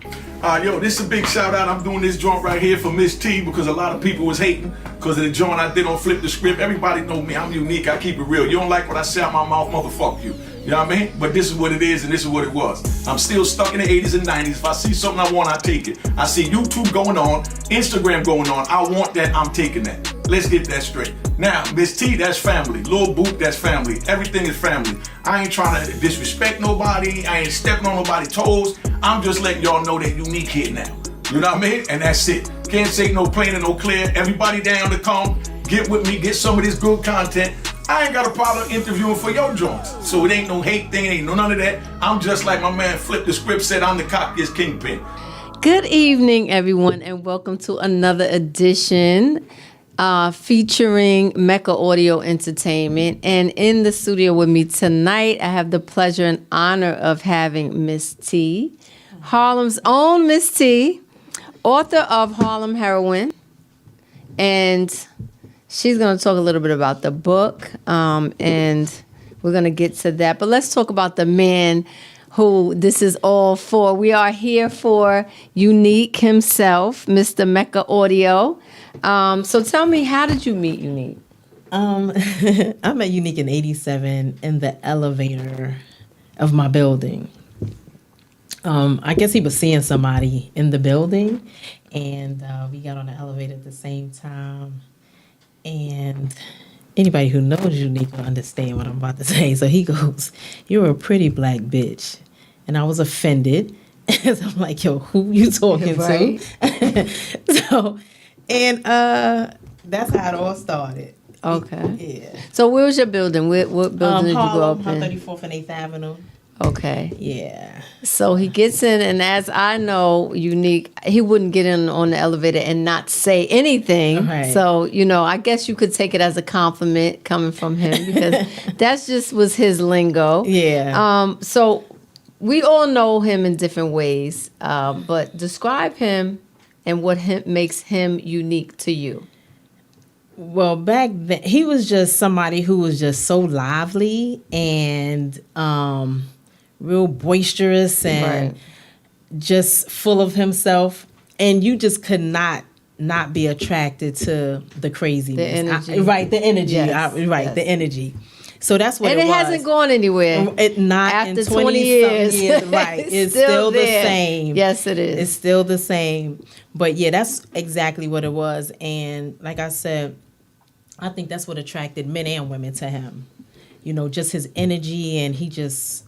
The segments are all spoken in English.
Yo, this is a big shout out. I'm doing this joint right here for Ms.Tee because a lot of people was hating because of the joint I did on Flip the Script. Everybody know me. I'm unique. I keep it real. You don't like what I say out my mouth, motherfuck you. You know what I mean? But this is what it is and this is what it was. I'm still stuck in the 80s and 90s. If I see something I want, I take it. I see YouTube going on, Instagram going on. I want that, I'm taking that. Let's get that straight. Now, Ms.Tee, that's family. Lil Boot, that's family. Everything is family. I ain't trying to disrespect nobody. I ain't stepping on nobody's toes. I'm just letting y'all know that unique here now. You know what I mean? And that's it. Can't say no plain and no clear. Everybody down to come, get with me, get some of this good content. I ain't got a problem interviewing for your joints. So it ain't no hate thing, ain't no none of that. I'm just like my man Flip the Script said, I'm the cockiest kingpin. Good evening, everyone, and welcome to another edition featuring Mecca Audio Entertainment. And in the studio with me tonight, I have the pleasure and honor of having Ms.Tee, Harlem's own Ms.Tee, author of Harlem Heroine. And she's going to talk a little bit about the book, and we're going to get to that. But let's talk about the man who this is all for. We are here for Unique himself, Mr. Mecca Audio. So tell me, how did you meet Unique? I met Unique in '87 in the elevator of my building. I guess he was seeing somebody in the building, and we got on the elevator at the same time. And anybody who knows Unique will understand what I'm about to say. So he goes, "You're a pretty black bitch." And I was offended. So I'm like, yo, who you talking Right. to? That's how it all started. Okay. Yeah. So where was your building? What building did you grow up in? 34th and 8th Avenue. Okay. Yeah. So he gets in, and as I know, Unique, he wouldn't get in on the elevator and not say anything. Right. So, I guess you could take it as a compliment coming from him because that's just was his lingo. Yeah. So we all know him in different ways, but describe him and what makes him unique to you. Well, back then, he was just somebody who was just so lively and real boisterous and Right. just full of himself. And you just could not be attracted to the craziness. The energy. The energy. Yes, The energy. So that's what And it was. hasn't gone anywhere. It not After in 20 years. Right. It's still the there. same. Yes, it is. It's still the same. But yeah, that's exactly what it was. And like I said, I think that's what attracted men and women to him. Just his energy, and he's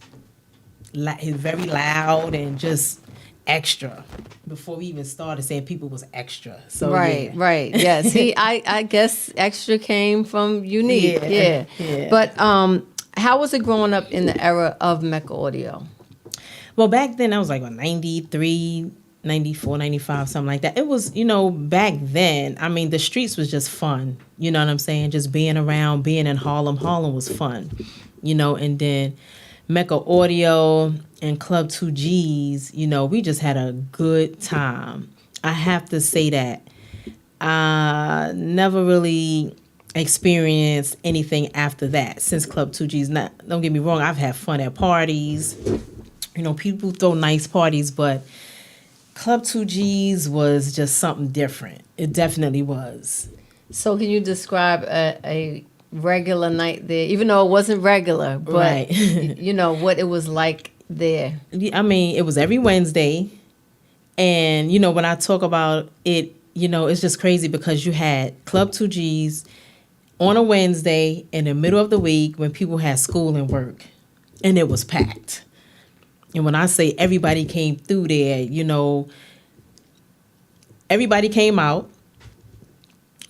very loud and just extra. Before we even started saying people was extra. So Right. Yes. I guess extra came from Unique. Yeah. But how was it growing up in the era of Mecca Audio? Well, back then I was like 93, 94, 95, something like that. It was, back then, I mean, the streets was just fun. You know what I'm saying? Just being around, being in Harlem. Harlem was fun, and then Mecca Audio and Club 2Gs, we just had a good time. I have to say that. I never really experienced anything after that since Club 2Gs. Don't get me wrong, I've had fun at parties. People throw nice parties, but Club 2Gs was just something different. It definitely was. So can you describe a regular night there, even though it wasn't regular, but Right. what it was like there? I mean, it was every Wednesday. And, when I talk about it, it's just crazy because you had Club 2Gs on a Wednesday in the middle of the week when people had school and work. And it was packed. And when I say everybody came through there, everybody came out.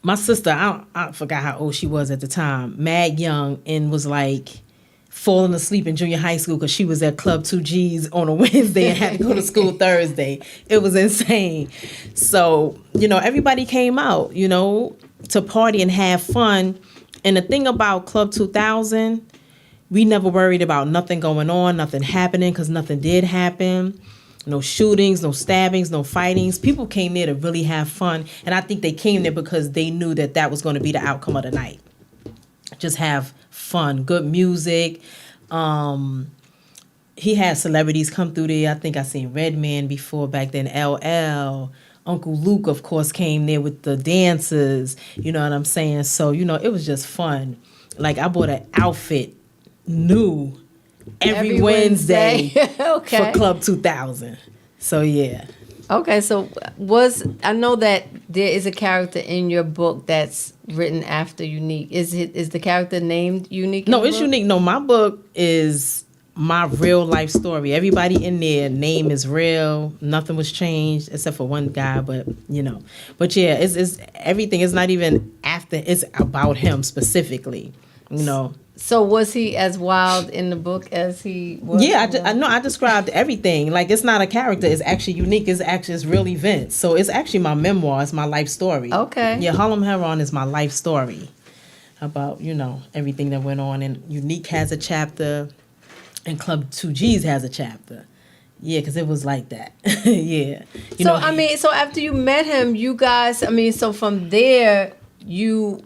My sister, I forgot how old she was at the time, mad young, and was like falling asleep in junior high school because she was at Club 2Gs on a Wednesday and had to go to school Thursday. It was insane. So, everybody came out, to party and have fun. And the thing about Club 2000, we never worried about nothing going on, nothing happening, because nothing did happen. No shootings, no stabbings, no fightings. People came there to really have fun. And I think they came there because they knew that was going to be the outcome of the night. Just have fun, good music, he had celebrities come through there. I think I seen Redman before back then, LL. Uncle Luke, of course, came there with the dancers. You know what I'm saying? So, it was just fun. Like, I bought an outfit new every Wednesday Okay. for Club 2000. So, yeah. Okay, so I know that there is a character in your book that's written after Unique. Is the character named Unique? No, it's Unique. No, my book is my real life story. Everybody in there name is real. Nothing was changed except for one guy, but But yeah, it's everything. It's not even after. It's about him specifically. So was he as wild in the book as he was? Yeah, I know. I described everything. Like, it's not a character. It's actually Unique. It's real events. So it's actually my memoir. It's my life story. Okay. Yeah, Harlem Heroine is my life story about everything that went on. And Unique has a chapter, and Club 2Gs has a chapter. Yeah, because it was like that. Yeah. So after you met him, you guys. So from there you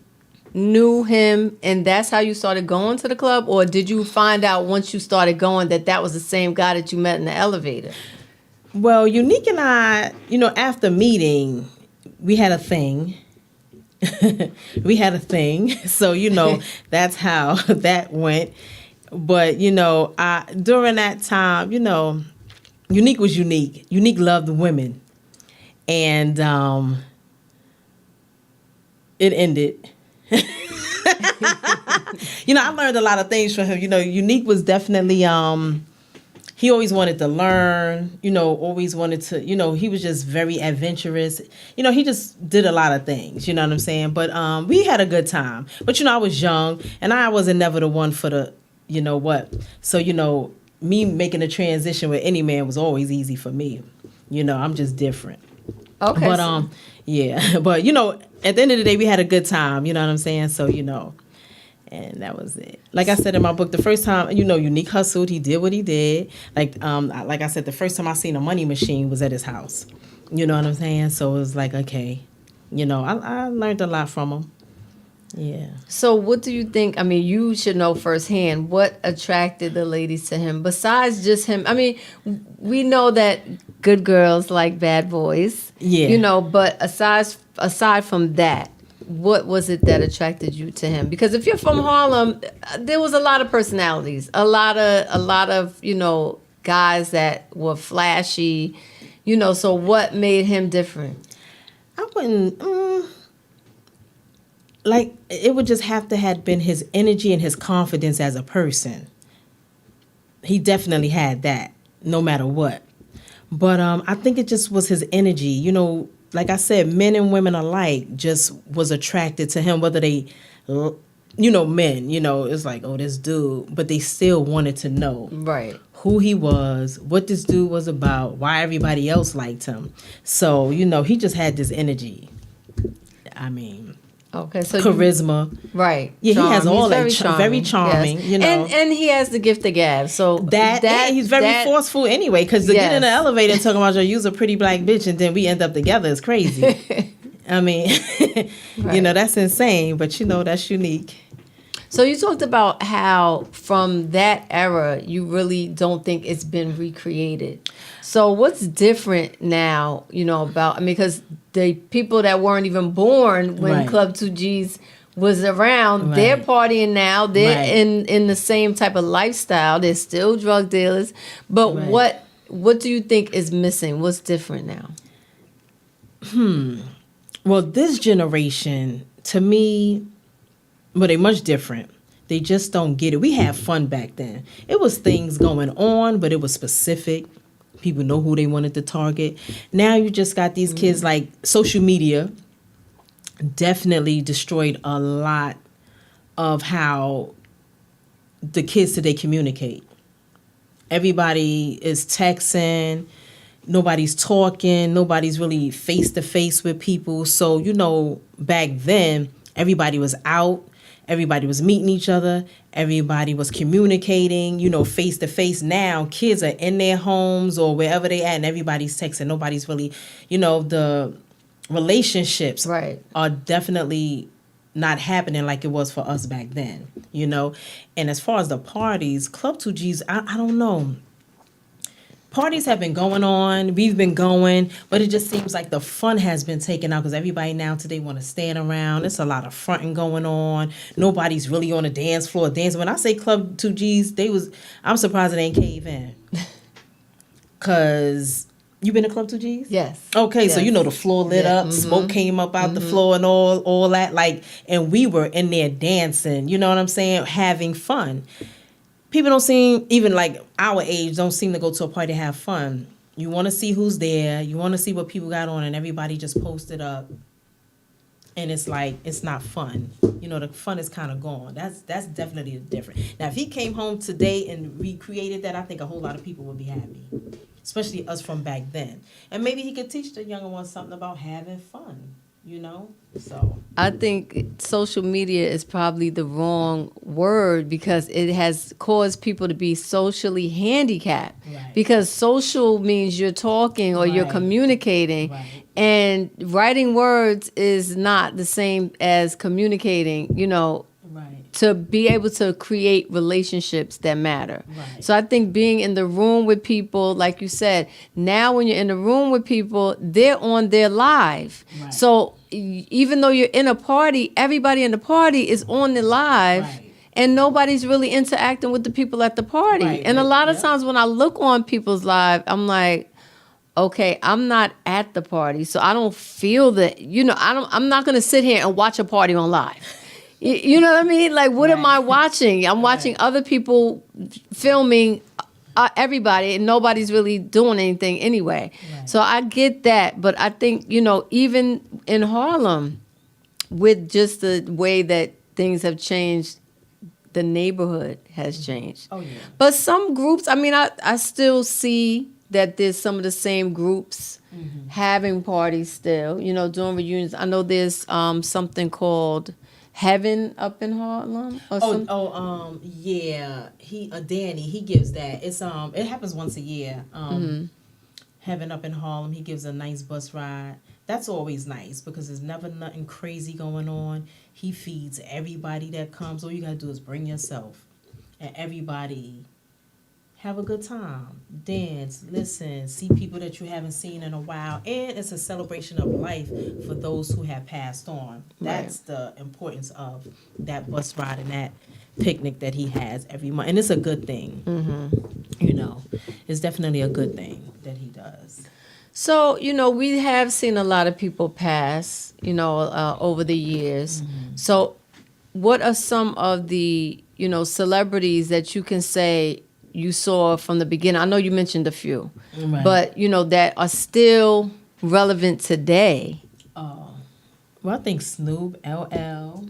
knew him and that's how you started going to the club, or did you find out once you started going that was the same guy that you met in the elevator? Well, Unique and I, after meeting, we had a thing. We had a thing. So, that's how that went. But, during that time, Unique was unique. Unique loved women. And it ended. I learned a lot of things from him. Unique was definitely he always wanted to learn, always wanted to, he was just very adventurous. He just did a lot of things, you know what I'm saying? But we had a good time. But I was young and I wasn't never the one for the what. So, me making a transition with any man was always easy for me. I'm just different. Okay. But yeah. But at the end of the day, we had a good time, you know what I'm saying? So, and that was it. Like I said in my book, the first time, Unique hustled, he did what he did. Like I said, the first time I seen a money machine was at his house. You know what I'm saying? So it was like, okay, I learned a lot from him. Yeah. So what do you think? You should know firsthand what attracted the ladies to him besides just him. We know that good girls like bad boys. Yeah. But aside from that, what was it that attracted you to him? Because if you're from Harlem, there was a lot of personalities, a lot of guys that were flashy, so what made him different? I wouldn't like, it would just have to have been his energy and his confidence as a person. He definitely had that, no matter what. But I think it just was his energy. Like I said, men and women alike just was attracted to him, whether they, men, it's like, oh, this dude. But they still wanted to know who he was, what this dude was about, why everybody else liked him. So, he just had this energy. Okay, so charisma, right? Yeah, Charm. He has all that. Very Yes. charming, and he has the gift of gab. So he's very forceful anyway. Because to get in the elevator and talking about you's a pretty black bitch, and then we end up together is crazy. Right. That's insane. But that's Unique. So you talked about how from that era you really don't think it's been recreated. So what's different now, about, because the people that weren't even born when Club 2Gs was around, they're partying now. They're in the same type of lifestyle. They're still drug dealers. But what do you think is missing? What's different now? Well, this generation, to me, they're much different. They just don't get it. We had fun back then. It was things going on, but it was specific. People know who they wanted to target. Now you just got these kids, like social media definitely destroyed a lot of how the kids today communicate. Everybody is texting. Nobody's talking. Nobody's really face to face with people. So, back then, everybody was out. Everybody was meeting each other. Everybody was communicating, face to face. Now, kids are in their homes or wherever they at, and everybody's texting. Nobody's really, the relationships are definitely not happening like it was for us back then, And as far as the parties, Club 2Gs, I don't know. parties have been going on. We've been going, but it just seems like the fun has been taken out because everybody now today want to stand around. It's a lot of fronting going on. Nobody's really on the dance floor dancing. When I say Club 2Gs, I'm surprised they ain't cave in. Cause you been to Club 2Gs? Yes. Okay, Yes. so you know the floor lit up, smoke came up out the floor and all that. Like, and we were in there dancing. You know what I'm saying? Having fun. People don't seem, even like our age, don't seem to go to a party to have fun. You want to see who's there. You want to see what people got on, and everybody just posted up. And it's like, it's not fun. You know, the fun is kind of gone. That's definitely different. Now, if he came home today and recreated that, I think a whole lot of people would be happy. Especially us from back then. And maybe he could teach the younger ones something about having fun. You know? So I think social media is probably the wrong word because it has caused people to be socially handicapped. Right. Because social means you're talking or you're Right. communicating. Right. And writing words is not the same as communicating, you know, right. to be able to create relationships that matter. Right. So I think being in the room with people, like you said, now when you're in the room with people, they're on their live. Right. So even though you're in a party, everybody in the party is on the live. Right. And nobody's really interacting with the people at the party. Right. And a lot of Yep. times when I look on people's live, I'm like, okay, I'm not at the party, so I don't feel that, you know, I'm not going to sit here and watch a party on live. You know what I mean? Like, what am Right. I watching? I'm watching other people filming everybody, and nobody's really doing anything anyway. Right. So I get that, but I think, you know, even in Harlem, with just the way that things have changed, the neighborhood has changed. Oh, yeah. But some groups, I mean, I still see that there's some of the same groups having parties still, you know, doing reunions. I know there's something called Heaven up in Harlem or something. Yeah. Danny, he gives that. It's it happens once a year. Heaven up in Harlem, he gives a nice bus ride. That's always nice because there's never nothing crazy going on. He feeds everybody that comes. All you gotta do is bring yourself, and everybody have a good time, dance, listen, see people that you haven't seen in a while, and it's a celebration of life for those who have passed on. That's the importance of that bus ride and that picnic that he has every month, and it's a good thing. You know, it's definitely a good thing that he does. So, you know, we have seen a lot of people pass, you know, over the years. So what are some of the, you know, celebrities that you can say you saw from the beginning? I know you mentioned a few, but, you know, that are still relevant today. Well, I think Snoop, LL.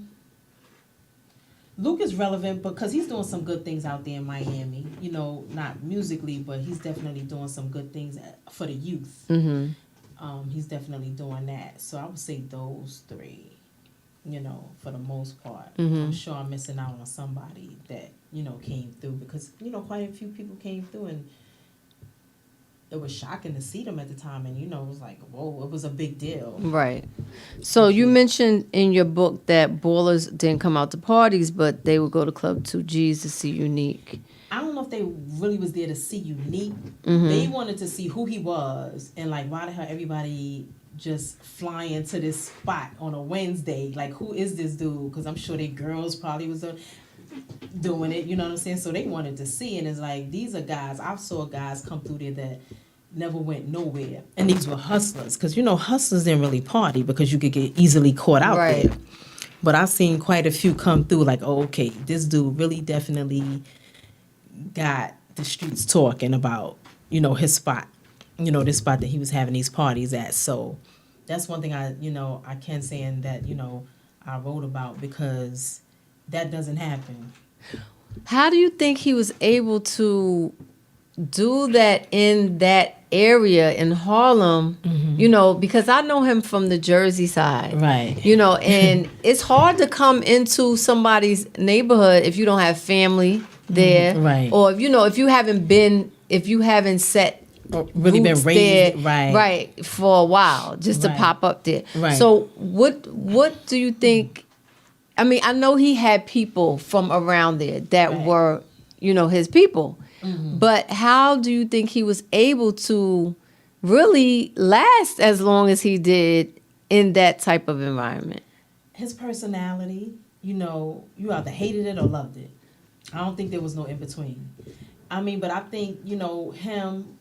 Luke is relevant because he's doing some good things out there in Miami. You know, not musically, but he's definitely doing some good things for the youth. He's definitely doing that. So I would say those three, you know, for the most part. I'm sure I'm missing out on somebody that, you know, came through because, you know, quite a few people came through and it was shocking to see them at the time. And, you know, it was like, whoa, it was a big deal. Right. So you mentioned in your book that ballers didn't come out to parties, but they would go to Club 2Gs to see Unique. I don't know if they really was there to see Unique. They wanted to see who he was and like why the hell everybody just flying to this spot on a Wednesday. Like, who is this dude? Because I'm sure they girls probably was doing it, you know what I'm saying? So they wanted to see, and it's like, these are guys, I saw guys come through there that never went nowhere. And these were hustlers, because, you know, hustlers didn't really party because you could get easily caught out there. But I've seen quite a few come through like, oh, okay, this dude really definitely got the streets talking about, you know, his spot, you know, this spot that he was having these parties at. So that's one thing I can say and that, you know, I wrote about because that doesn't happen. How do you think he was able to do that in that area in Harlem? You know, because I know him from the Jersey side. Right. You know, and it's hard to come into somebody's neighborhood if you don't have family there. Right. Or, you know, if you haven't set Really been roots raised there, right, for a while, just to Right. pop up there. Right. So what do you think? I mean, I know he had people from around there that Right. were, you know, his people. But how do you think he was able to really last as long as he did in that type of environment? His personality, you either hated it or loved it. I don't think there was no in between. I mean, but I think, him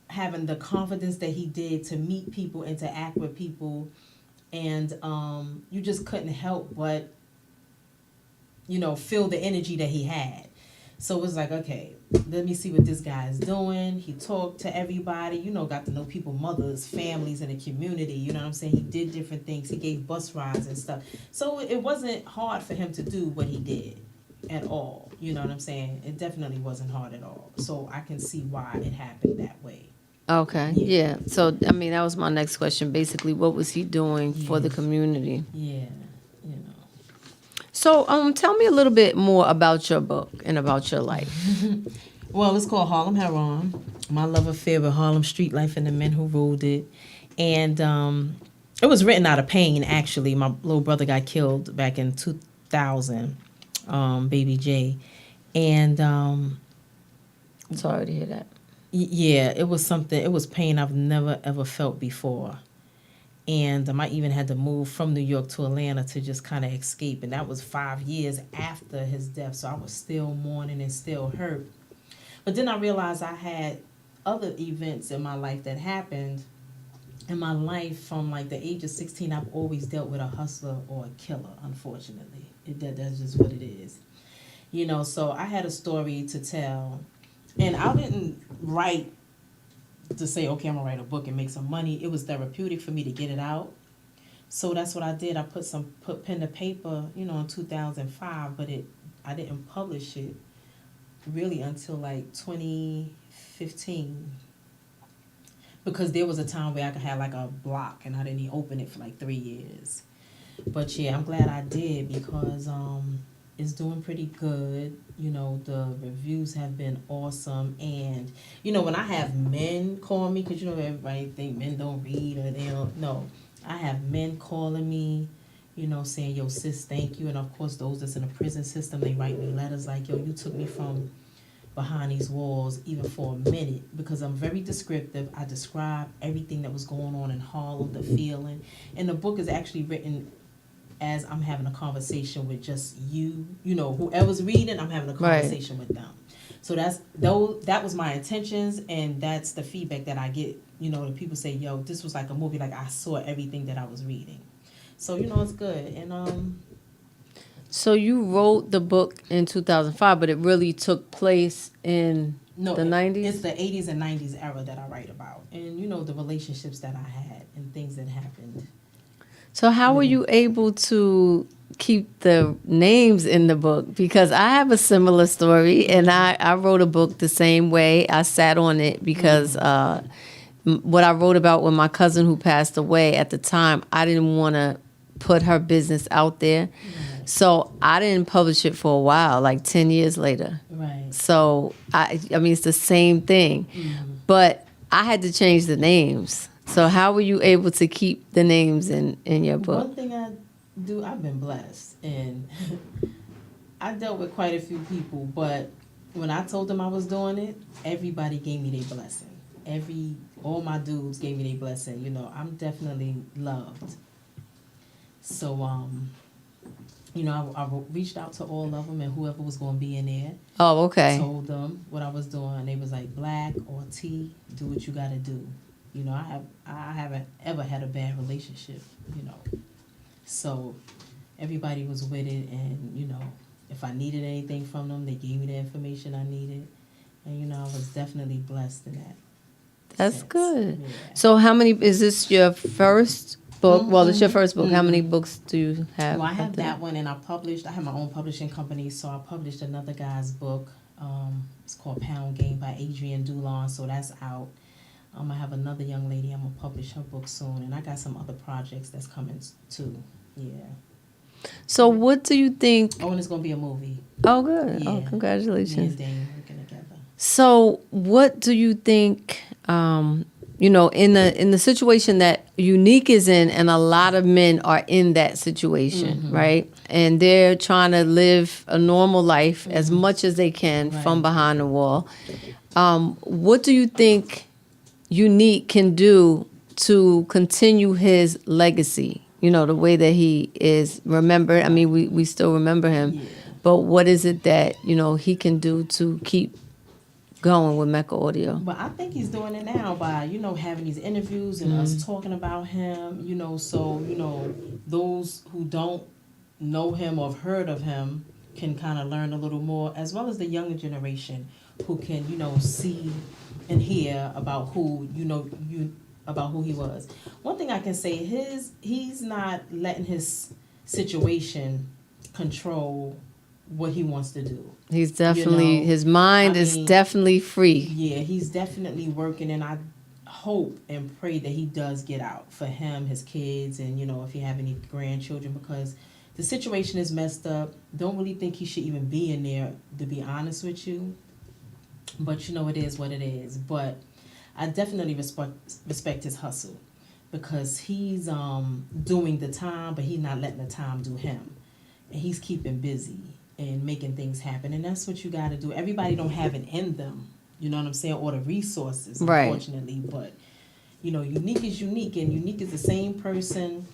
having the confidence that he did to meet people, interact with people, and you just couldn't help but, feel the energy that he had. So it was like, okay, let me see what this guy is doing. He talked to everybody, got to know people, mothers, families in the community. You know what I'm saying? He did different things. He gave bus rides and stuff. So it wasn't hard for him to do what he did at all. You know what I'm saying? It definitely wasn't hard at all. So I can see why it happened that way. Okay, yeah. So, I mean, that was my next question. Basically, what was he doing for the community? Yeah, So, tell me a little bit more about your book and about your life. Well, it's called Harlem Heroine, my love affair with Harlem street life and the men who ruled it. And it was written out of pain, actually. My little brother got killed back in 2000, Baby J. And sorry to hear that. Yeah, it was pain I've never, ever felt before. And I even had to move from New York to Atlanta to just kind of escape. And that was 5 years after his death. So I was still mourning and still hurt. But then I realized I had other events in my life that happened. In my life, from like the age of 16, I've always dealt with a hustler or a killer, unfortunately. That's just what it is. So I had a story to tell. And I didn't write to say, okay, I'm going to write a book and make some money. It was therapeutic for me to get it out. So that's what I did. I put pen to paper, in 2005, but I didn't publish it really until like 2015. Because there was a time where I had like a block and I didn't even open it for like 3 years. But yeah, I'm glad I did because it's doing pretty good. The reviews have been awesome. And, when I have men call me, because, everybody think men don't read or they don't know. I have men calling me, saying, yo, sis, thank you. And, of course, those that's in the prison system, they write me letters like, yo, you took me from behind these walls even for a minute, because I'm very descriptive. I describe everything that was going on in Harlem, the feeling. And the book is actually written as I'm having a conversation with just you, whoever's reading, I'm having a conversation with them. So that was my intentions, and that's the feedback that I get. The people say, yo, this was like a movie, like I saw everything that I was reading. So, it's good. And So you wrote the book in 2005, but it really took place in the 90s? It's the 80s and 90s era that I write about. And, the relationships that I had and things that happened. So how were you able to keep the names in the book? Because I have a similar story, and I wrote a book the same way. I sat on it because what I wrote about with my cousin who passed away at the time, I didn't want to put her business out there. So I didn't publish it for a while, like 10 years later. Right. So, I mean, it's the same thing. But I had to change the names. So how were you able to keep the names in your book? One thing I do, I've been blessed. And I dealt with quite a few people. But when I told them I was doing it, everybody gave me their blessing. All my dudes gave me their blessing. I'm definitely loved. So, I reached out to all of them and whoever was going to be in there. Oh, okay. Told them what I was doing. They was like, Black or T, do what you got to do. I haven't ever had a bad relationship, So everybody was with it, and, if I needed anything from them, they gave me the information I needed. And, I was definitely blessed in that. That's sense. good. Yeah. So is this your first book? Well, it's your first book. How many books do you have? Well, I have that one, and I have my own publishing company, so I published another guy's book. It's called Pound Game by Adrienne Dulon, so that's out. I have another young lady, I'm going to publish her book soon, and I got some other projects that's coming too. Yeah. So what do you think? Oh, and it's going to be a movie. Oh, good. Yeah. Oh, congratulations. Me and Dane working together. So what do you think in the situation that Unique is in, and a lot of men are in that situation, right? And they're trying to live a normal life as much as they can from behind the wall. What do you think Unique can do to continue his legacy? The way that he is remembered. I mean, we still remember him, but what is it that, he can do to keep going with Mecca Audio? But I think he's doing it now by, having these interviews and us talking about him, so, those who don't know him or have heard of him can kind of learn a little more, as well as the younger generation who can, see and hear about who, about who he was. One thing I can say, he's not letting his situation control what he wants to do. He's definitely, his mind is definitely free. Yeah, he's definitely working, and I hope and pray that he does get out for him, his kids, and, if you have any grandchildren, because the situation is messed up. Don't really think he should even be in there, to be honest with you. But, it is what it is. But I definitely respect his hustle, because he's doing the time, but he's not letting the time do him. And he's keeping busy and making things happen. And that's what you got to do. Everybody don't have it in them, you know what I'm saying, or the resources, unfortunately. But, Unique is Unique, and Unique is the same person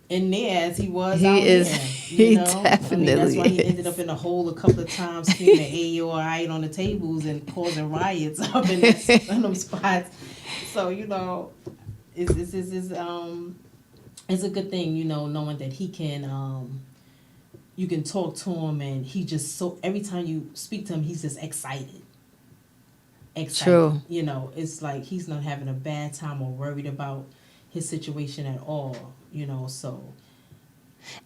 in there as he was he out is, there. He definitely that's why he is. ended up in a hole a couple of times, screaming "AURI" on the tables and causing riots up in them spots. So, it's a good thing, knowing that he can, you can talk to him, and he just every time you speak to him, he's just excited. True. It's like he's not having a bad time or worried about his situation at all, so.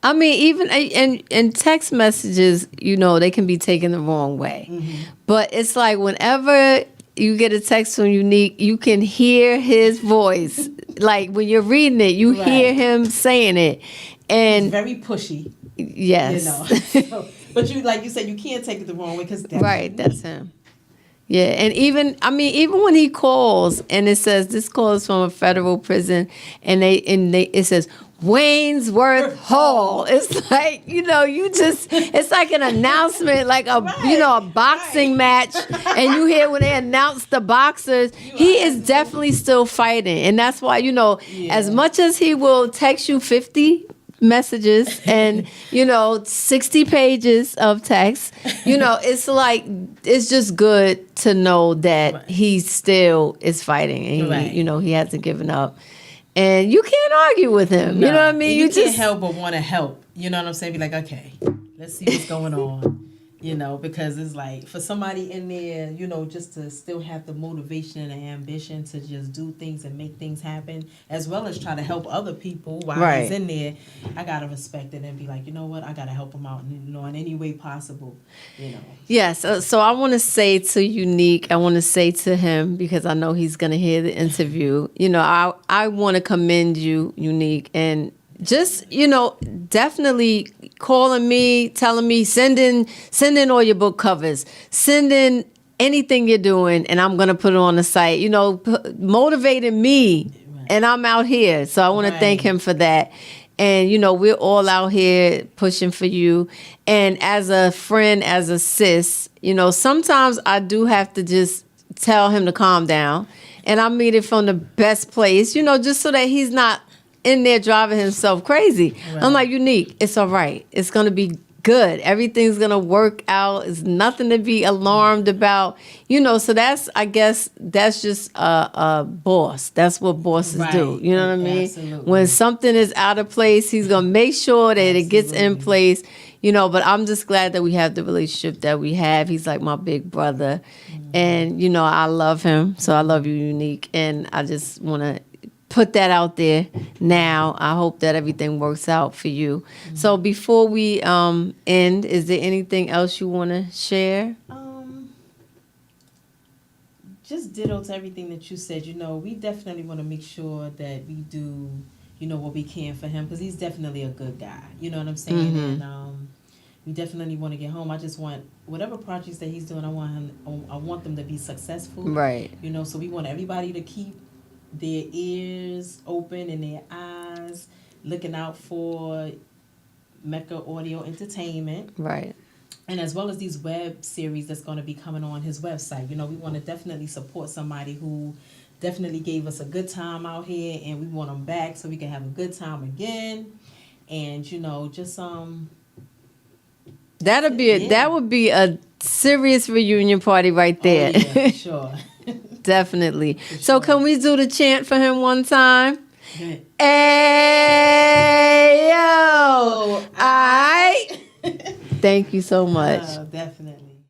I mean, even in text messages, they can be taken the wrong way. But it's like whenever you get a text from Unique, you can hear his voice. Like when you're reading it, you hear him saying it. And he's very pushy. Yes. So, but like you said, you can't take it the wrong way, because that's him. Yeah, and even when he calls and it says this call is from a federal prison, and it says Waynesworth Hall. It's like, it's like an announcement, like a boxing match, and you hear when they announce the boxers, he is definitely still fighting. And that's why, as much as he will text you 50 messages and 60 pages of text, it's like, it's just good to know that he still is fighting, and he hasn't given up, and you can't argue with him. You know what I mean? You can't help but want to help. You know what I'm saying? Be like, okay, let's see what's going on. Because it's like, for somebody in there, just to still have the motivation and the ambition to just do things and make things happen, as well as try to help other people while he's in there, I got to respect it and be like, you know what, I got to help him out, in any way possible, Yes, so I want to say to Unique, I want to say to him, because I know he's going to hear the interview, I want to commend you, Unique, and just, definitely calling me, telling me, send in all your book covers, send in anything you're doing, and I'm going to put it on the site, motivating me, and I'm out here. So I want to thank him for that. And, we're all out here pushing for you. And as a friend, as a sis, sometimes I do have to just tell him to calm down. And I mean it from the best place, just so that he's not in there driving himself crazy. I'm like, Unique, it's all right. It's going to be good. Everything's going to work out. It's nothing to be alarmed about. So I guess that's just a boss. That's what bosses do. You know what I mean? Absolutely. When something is out of place, he's going to make sure that it gets in place. But I'm just glad that we have the relationship that we have. He's like my big brother. And, I love him. So I love you, Unique. And I just want to put that out there now. I hope that everything works out for you. So before we end, is there anything else you want to share? Just ditto to everything that you said. We definitely want to make sure that we do, what we can for him, because he's definitely a good guy. You know what I'm saying? And we definitely want to get home. I just want whatever projects that he's doing, I want them to be successful. Right. So we want everybody to keep their ears open and their eyes, looking out for Mecca Audio Entertainment. Right. And as well as these web series that's going to be coming on his website. You know, we want to definitely support somebody who definitely gave us a good time out here, and we want them back so we can have a good time again. And, you know, just that would be a serious reunion party right there. Oh, yeah, sure. Definitely. For So sure. can we do the chant for him one time? Good. Hey yo, I. Thank you so much. Definitely.